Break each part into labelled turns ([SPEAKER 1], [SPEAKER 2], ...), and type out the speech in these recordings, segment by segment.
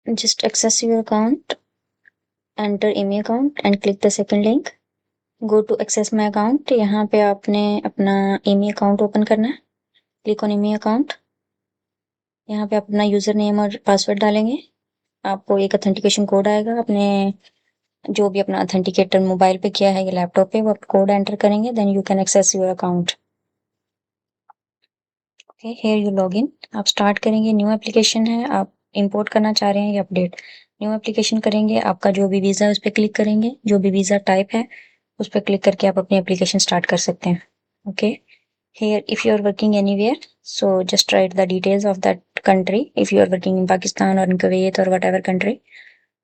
[SPEAKER 1] Just access your account, enter email account and click the second link. Go to access my account. यहाँ पे आपने अपना email account open करना है. Click on email account. यहाँ पे आप अपना यूजर नेम और पासवर्ड डालेंगे. आपको एक ऑथेंटिकेशन कोड आएगा. अपने जो भी अपना ऑथेंटिकेटर मोबाइल पे किया है या लैपटॉप पे, वो आप कोड एंटर करेंगे. Then you can access your account. Okay, here you log in. आप स्टार्ट करेंगे. न्यू एप्लीकेशन है, आप इंपोर्ट करना चाह रहे हैं या अपडेट. न्यू एप्लीकेशन करेंगे. आपका जो भी वीज़ा है उस पर क्लिक करेंगे. जो भी वीज़ा टाइप है उस पर क्लिक करके आप अपनी एप्लीकेशन स्टार्ट कर सकते हैं. Okay, here if you are working anywhere, so just write the details of that country. If you are working in Pakistan और इन कुवैत और वट एवर कंट्री,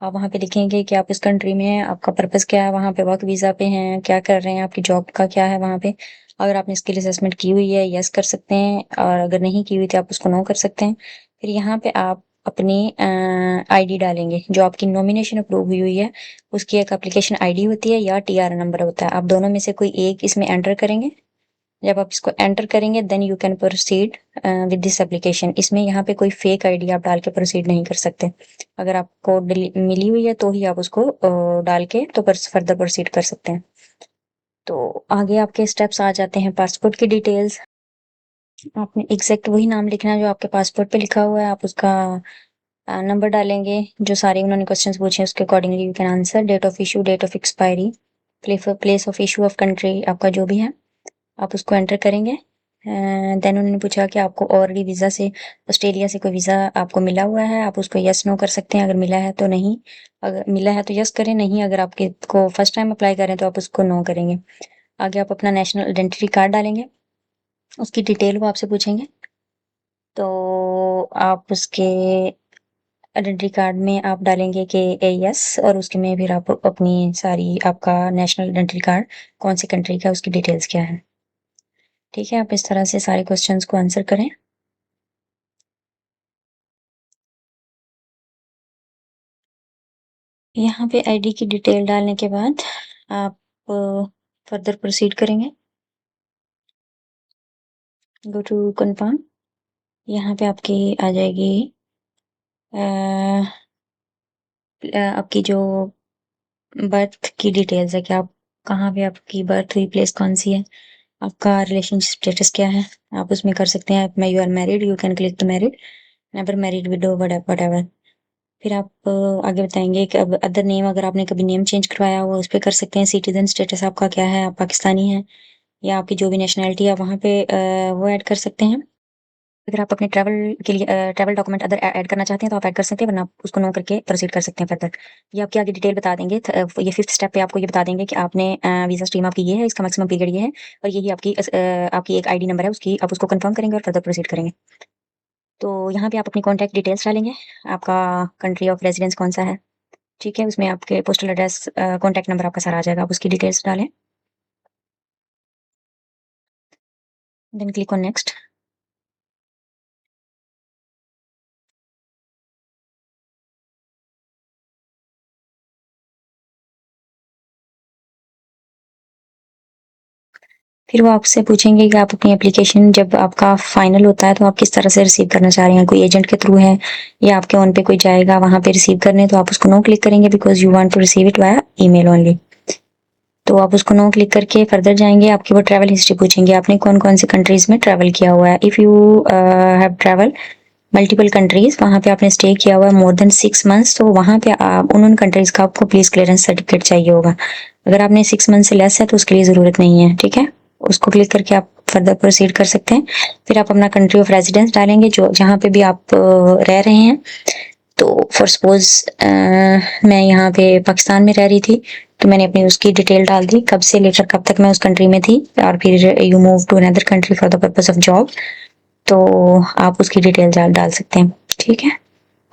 [SPEAKER 1] आप वहाँ पे लिखेंगे कि आप इस कंट्री में हैं, आपका पर्पज़ क्या है, वहाँ पे वर्क वीज़ा पे हैं, क्या कर रहे हैं, आपकी जॉब का क्या है वहाँ पे. अगर आपने स्किल असेसमेंट की हुई है, यस कर सकते हैं, और अगर नहीं की हुई तो आप उसको नो कर सकते हैं. फिर यहाँ पे आप अपनी आईडी डालेंगे. जो आपकी नॉमिनेशन अप्रूव हुई है उसकी एक एप्लीकेशन आईडी होती है या टीआर नंबर होता है. आप दोनों में से कोई एक इसमें एंटर करेंगे. जब आप इसको एंटर करेंगे then you can proceed with this application. इसमें यहाँ पे कोई फेक आईडी आप डाल के प्रोसीड नहीं कर सकते. अगर आपको मिली हुई है तो ही आप उसको डाल के तो फर्दर प्रोसीड कर सकते हैं. तो आगे आपके स्टेप्स आ जाते हैं. पासपोर्ट की डिटेल्स, आपने एग्जैक्ट वही नाम लिखना है जो आपके पासपोर्ट पे लिखा हुआ है. आप उसका नंबर डालेंगे. जो सारे उन्होंने क्वेश्चंस पूछे हैं उसके accordingly you can answer. Date of issue, date of expiry, place of issue of country, आपका जो भी है आप उसको एंटर करेंगे. देन उन्होंने पूछा कि आपको ऑलरेडी वीज़ा से, ऑस्ट्रेलिया से कोई वीज़ा आपको मिला हुआ है. आप उसको यस नो कर सकते हैं. अगर मिला है तो नहीं, अगर मिला है तो यस करें, नहीं अगर आपके को फर्स्ट टाइम अप्लाई करें तो आप उसको नो करेंगे. आगे आप अपना नेशनल आइडेंटिटी कार्ड डालेंगे. उसकी डिटेल वो आपसे पूछेंगे तो आप उसके आइडेंटिटी कार्ड में आप डालेंगे कि यस, और उसके में फिर आप अपनी सारी, आपका नेशनल आइडेंटिटी कार्ड कौन सी कंट्री का, उसकी डिटेल्स क्या है. ठीक है, आप इस तरह से सारे क्वेश्चंस को आंसर करें. यहाँ पे आईडी की डिटेल डालने के बाद आप फर्दर प्रोसीड करेंगे. Go to confirm. यहाँ पे आपकी आ जाएगी आपकी जो बर्थ की डिटेल्स है कि आप कहाँ पे आपकी बर्थ हुई, प्लेस कौन सी है, आपका रिलेशनशिप स्टेटस क्या है. आप उसमें कर सकते हैं मैं you are married, you can click the married, never married, widow, whatever. फिर आप आगे बताएंगे कि अब अदर नेम, अगर आपने कभी नेम चेंज करवाया हुआ उस पर कर सकते हैं. सिटीजन स्टेटस आपका क्या है, आप पाकिस्तानी हैं या आपकी जो भी नेशनैलिटी है वहाँ पे वो ऐड कर सकते हैं. अगर आप अपने ट्रैवल के लिए ट्रैवल डॉक्यूमेंट अदर ऐड करना चाहते हैं तो आप ऐड कर सकते हैं, वरना आप उसको नो करके प्रोसीड कर सकते हैं फर्दर. ये आपकी आगे डिटेल बता देंगे. ये 5th स्टेप पे आपको ये बता देंगे कि आपने वीज़ा स्ट्रीम आपकी ये है, इसका मैक्सिमम पीरियड ये है, और यही आपकी एक आईडी नंबर है, उसकी आप उसको कंफर्म करेंगे और फर्दर प्रोसीड करेंगे. तो यहाँ पे आप अपनी कॉन्टैक्ट डिटेल्स डालेंगे. आपका कंट्री ऑफ रेज़िडेंस कौन-सा है, ठीक है? उसमें आपके पोस्टल एड्रेस, कॉन्टैक्ट नंबर आपका सारा आ जाएगा. आप उसकी डिटेल्स डालें. Then click on next. फिर वो आपसे पूछेंगे कि आप अपनी एप्लीकेशन जब आपका फाइनल होता है तो आप किस तरह से रिसीव करना चाह रहे हैं. कोई एजेंट के थ्रू है या आपके ऑन पे कोई जाएगा वहाँ पे रिसीव करने, तो आप उसको नो क्लिक करेंगे because you want to receive it via email only. तो आप उसको नो क्लिक करके फर्दर जाएंगे. आपकी वो ट्रैवल हिस्ट्री पूछेंगे, आपने कौन कौन सी कंट्रीज में ट्रैवल किया हुआ है. If you have travel multiple countries, वहाँ पे आपने स्टे किया हुआ है मोर देन 6 मंथ्स, तो वहाँ पे आप उन कंट्रीज का आपको पुलिस क्लियरेंस सर्टिफिकेट चाहिए होगा. अगर आपने 6 मंथ से लेस है तो उसके लिए ज़रूरत नहीं है. ठीक है, उसको क्लिक करके आप फर्दर प्रोसीड कर सकते हैं. फिर आप अपना कंट्री ऑफ रेजिडेंस डालेंगे, जो जहाँ पे भी आप रह रहे हैं. तो फॉर सपोज मैं यहाँ पे पाकिस्तान में रह रही थी तो मैंने अपनी उसकी डिटेल डाल दी, कब से लेकर कब तक मैं उस कंट्री में थी, और फिर you move to another country for the purpose of job, तो आप उसकी डिटेल डाल सकते हैं. ठीक है,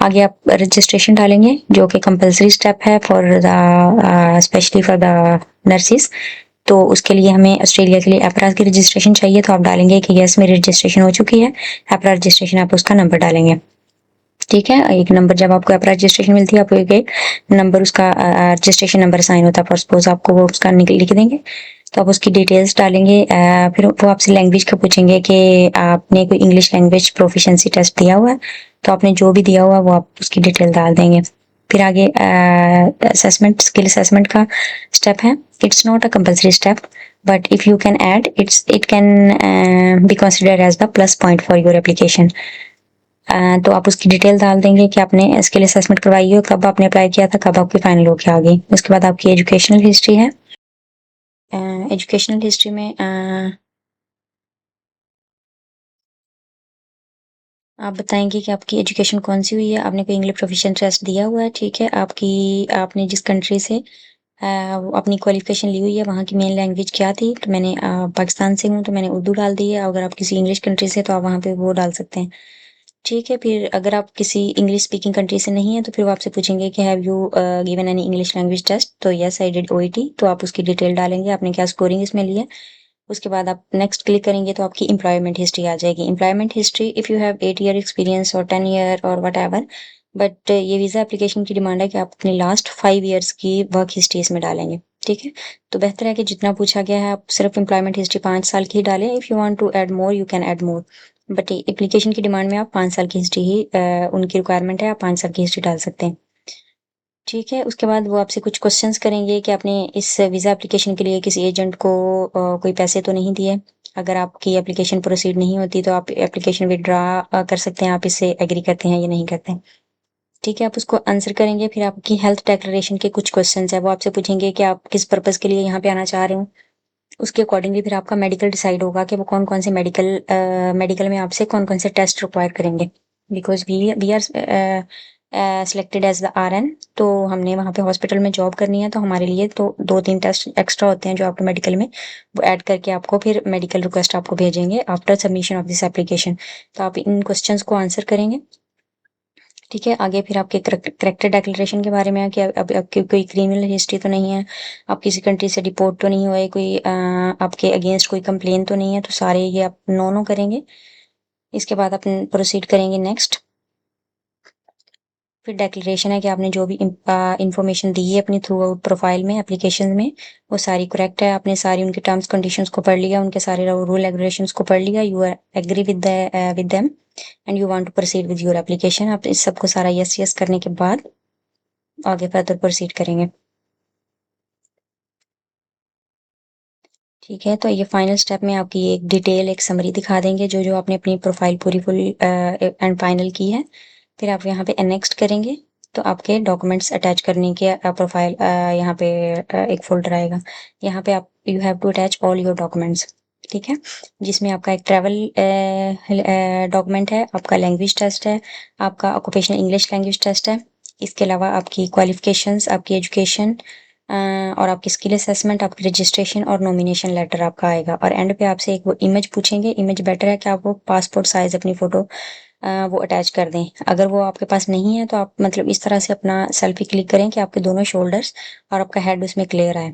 [SPEAKER 1] आगे आप रजिस्ट्रेशन डालेंगे जो कि कंपलसरी स्टेप है for the specially for the nurses. तो उसके लिए हमें ऑस्ट्रेलिया के लिए एपरा की रजिस्ट्रेशन चाहिए, तो आप डालेंगे कि यस मेरी रजिस्ट्रेशन हो चुकी है. एपरा रजिस्ट्रेशन आप उसका नंबर डालेंगे. ठीक है, एक नंबर जब आपको एपरा रजिस्ट्रेशन मिलती है आपको एक नंबर उसका रजिस्ट्रेशन नंबर साइन होता है. फॉर सपोज आपको वो उसका लिख देंगे तो आप उसकी डिटेल्स डालेंगे. फिर वो आपसे लैंग्वेज का पूछेंगे कि आपने कोई इंग्लिश लैंग्वेज प्रोफिशिएंसी टेस्ट दिया हुआ है, तो आपने जो भी दिया हुआ वो आप उसकी डिटेल डाल देंगे। फिर आगे असेसमेंट, स्किल असेसमेंट का स्टेप है। It's not a compulsory step, but if you can add it can be considered as the plus point for your application. तो आप उसकी डिटेल डाल देंगे कि आपने स्किल असेसमेंट करवाई हो, कब आपने अप्लाई किया था, कब आपकी फाइनल होके आ गई। उसके बाद आपकी एजुकेशनल हिस्ट्री है। एजुकेशनल हिस्ट्री में आप बताएंगे कि आपकी एजुकेशन कौन सी हुई है, आपने कोई इंग्लिश प्रोफिशिएंट टेस्ट दिया हुआ है, ठीक है। आपने जिस कंट्री से अपनी क्वालिफिकेशन ली हुई है वहाँ की मेन लैंग्वेज क्या थी, तो मैंने पाकिस्तान से हूँ तो मैंने उर्दू डाल दी है। अगर आप किसी इंग्लिश कंट्री से तो आप वहाँ पे वो डाल सकते हैं, ठीक है। फिर अगर आप किसी इंग्लिश स्पीकिंग कंट्री से नहीं है तो फिर वो आपसे पूछेंगे कि have you given any English language test, तो यस आई डिड ओईटी, तो आप उसकी डिटेल डालेंगे, आपने क्या स्कोरिंग इसमें ली है। उसके बाद आप नेक्स्ट क्लिक करेंगे तो आपकी एम्प्लॉयमेंट हिस्ट्री आ जाएगी। Employment history, if you have 8 year experience और 10 ईयर और वट एवर, बट ये वीज़ा एप्लीकेशन की डिमांड है कि आप अपनी लास्ट 5 ईयर्स की वर्क हिस्ट्री इसमें डालेंगे, ठीक है। तो बेहतर है कि जितना पूछा गया है आप सिर्फ एम्प्लॉयमेंट हिस्ट्री 5 साल की ही डालें। If you want to add more you can add more, but application की डिमांड में आप 5 साल की हिस्ट्री ही उनकी रिक्वायरमेंट है, आप 5 साल की हिस्ट्री डाल सकते हैं, ठीक है। उसके बाद वो आपसे कुछ क्वेश्चंस करेंगे कि आपने इस वीज़ा एप्लीकेशन के लिए किसी एजेंट को कोई पैसे तो नहीं दिए। अगर आपकी एप्लीकेशन प्रोसीड नहीं होती तो आप एप्लीकेशन विथड्रॉ कर सकते हैं, आप इससे एग्री करते हैं या नहीं करते हैं, ठीक है। आप उसको आंसर करेंगे। फिर आपकी हेल्थ डिक्लेरेशन के कुछ क्वेश्चंस हैं, वो आपसे पूछेंगे कि आप किस पर्पज़ के लिए यहाँ पे आना चाह रहे हो। उसके अकॉर्डिंगली फिर आपका मेडिकल डिसाइड होगा कि वो कौन-कौन से मेडिकल में आपसे कौन-कौन से टेस्ट रिक्वायर करेंगे। Because we are selected as the RN, तो हमने वहाँ पे हॉस्पिटल में जॉब करनी है, तो हमारे लिए तो 2-3 टेस्ट एक्स्ट्रा होते हैं जो आपके मेडिकल में, वो ऐड करके आपको फिर मेडिकल रिक्वेस्ट आपको भेजेंगे after submission of this application. तो आप इन क्वेश्चंस को आंसर करेंगे, ठीक है। आगे फिर आपके करैक्टर डिक्लेरेशन के बारे में है कि अब आपकी कोई क्रिमिनल हिस्ट्री तो नहीं है, आप किसी कंट्री से डिपोर्ट तो नहीं हुए, कोई आपके अगेंस्ट कोई कंप्लेन तो नहीं है, तो सारे ये आप नो करेंगे। इसके बाद आप प्रोसीड करेंगे नेक्स्ट। फिर डिक्लेरेशन है कि आपने जो भी इंफॉर्मेशन दी है अपनी थ्रू आउट प्रोफाइल में, एप्लीकेशन में, वो सारी करेक्ट है। आपने सारी उनके टर्म्स कंडीशंस को पढ़ लिया, उनके सारे रूल रेगुलेशंस को पढ़ लिया, you are agree with them and you want to proceed with your application. आप इस सबको सारा यस यस करने के बाद आगे फर्दर प्रोसीड करेंगे, ठीक है। तो ये फाइनल स्टेप में आपकी एक डिटेल, एक समरी दिखा देंगे जो जो आपने अपनी प्रोफाइल पूरी फुल एंड फाइनल की है। फिर आप यहाँ पे नेक्स्ट करेंगे तो आपके डॉक्यूमेंट्स अटैच करने के प्रोफाइल यहाँ पे एक फोल्डर आएगा। यहाँ पे आप you have to attach all your documents, ठीक है। जिसमें आपका एक ट्रैवल डॉक्यूमेंट है, आपका लैंग्वेज टेस्ट है, आपका ऑक्यूपेशनल इंग्लिश लैंग्वेज टेस्ट है। इसके अलावा आपकी क्वालिफिकेशंस, आपकी एजुकेशन और आपकी स्किल असेसमेंट, आपकी रजिस्ट्रेशन और नॉमिनेशन लेटर आपका आएगा। और एंड पे आपसे एक वो इमेज पूछेंगे। इमेज बेटर है कि आप वो पासपोर्ट साइज अपनी फ़ोटो वो अटैच कर दें। अगर वो आपके पास नहीं है तो आप मतलब इस तरह से अपना सेल्फी क्लिक करें कि आपके दोनों शोल्डर्स और आपका हेड उसमें क्लियर आए,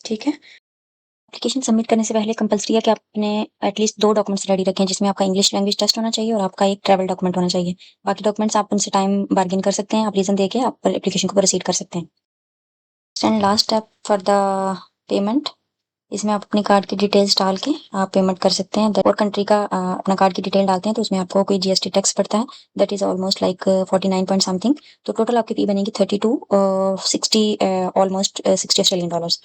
[SPEAKER 1] ठीक है। एप्लीकेशन सबमिट करने से पहले कंपल्सरी है कि आपने एटलीस्ट 2 डॉक्यूमेंट्स रेडी रखें, जिसमें आपका इंग्लिश लैंग्वेज टेस्ट होना चाहिए और आपका एक ट्रैवल डॉक्यूमेंट होना चाहिए। बाकी डॉक्यूमेंट्स आप उनसे टाइम बार्गेन कर सकते हैं, आप रीज़न देके आप एप्लीकेशन को प्रोसीड कर सकते हैं। And last step for the payment, इसमें आप अपनी कार्ड की डिटेल्स डाल के आप पेमेंट कर सकते हैं। और कंट्री का अपना कार्ड की डिटेल डालते हैं तो उसमें आपको कोई जीएसटी टैक्स पड़ता है, that is almost like 49 point something. तो टोटल आपकी फी बनेगी 32 60 ऑलमोस्ट 60 ऑस्ट्रेलियन डॉलर्स।